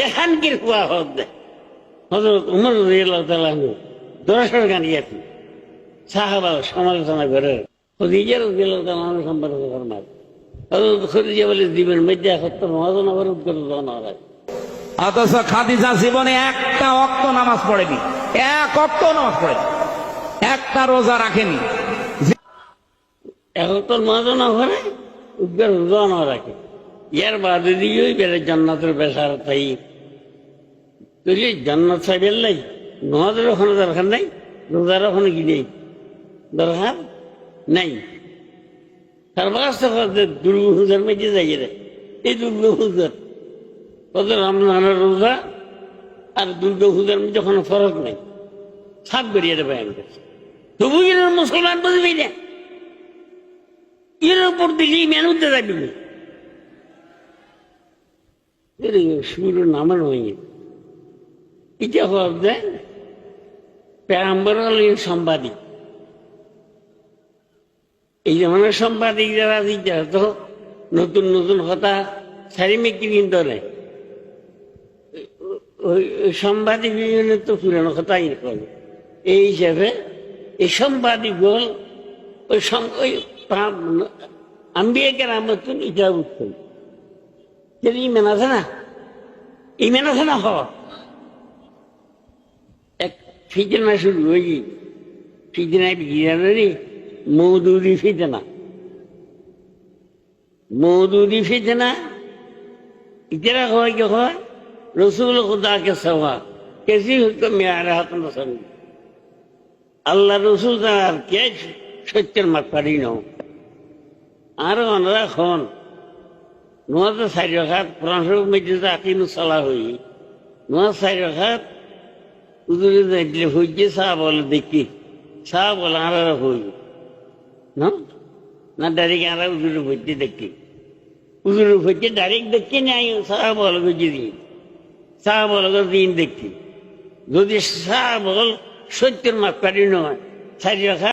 এখান কি হুয়া হক দেয় হযরত উমর রাদিয়াল্লাহু তাআলা দরাসর গান গিয়েছেন সাহাবা সমালোচনা করে খাদিজা রাদিয়াল্লাহু তাআলা সম্পর্কে ফরমান হযরত খাদিজা বলে জীবন মধ্যে সত্য মহাজন অবরোধ করে দেওয়া হয় অথচ খাদিজা জীবনে একটা ওয়াক্ত নামাজ পড়েনি, এক ওয়াক্ত নামাজ পড়েনি, একটা রোজা রাখেনি। এখন তোর মহাজন করে উদ্গার রোজা না রাখে ইয়ার বাদে দিয়েই বেড়ে জান্নাতের বেসার তাই তুই জান্নাত সাহেবের লাই নামাজের ওখানে দরকার নাই, রোজার ওখানে কি নেই দরকার নাই। তার বাস দুর্গা পূজার মধ্যে যাই রে এই দুর্গা পূজার ওদের রমজানের রোজা আর দুর্গা পূজার মধ্যে কোনো ফরক নাই, সাপ বেরিয়ে দেবে আমাদের তবু এর মুসলমান বুঝবি না এর উপর দিলেই মেনুতে যাবি সুর নামানো হয়ে এটা হবে পেগাম্বর সাংবাদিক এই জমানার সাংবাদিক যারা তো নতুন নতুন কথা সারিমে কি কিন্তু নেই ওই সাংবাদিক তো পুরানো কথাই করে এই হিসাবে এই সাংবাদিক গোল ওই আম্বিয়াকে রামতুন ইটা উঠতেন ইমেন আছে না ইমেন আছে না এক ফিতনা শুরু হয়ে ফিতনায় গিরানি মৌদুদি ফিতনা মৌদুদি ফিতনা ইতারা হয় কি হয় রসুল খুদা কে সওয়া কেসি হুকুম মেয়ারে হাত নসন আল্লাহ রসুল আর কে সত্যের মাত পারি ন আর ওনারা খন নোয়া তো চারি রাখাত প্রাণসব মধ্যে আকিম চলা হই নোয়া চারি রাখাত উজুরে যাই দিলে হইছে চাহ বলে দেখি চাহ বলে আর হই না ডাইরেক্ট আর উজুরে ভর্তি দেখি উজুরে ভর্তি ডাইরেক্ট দেখি নাই চাহ বলে বুঝি দিন চাহ বলে দিন দেখি যদি চাহ বল সত্যের মাত পারি নয় চারি রাখা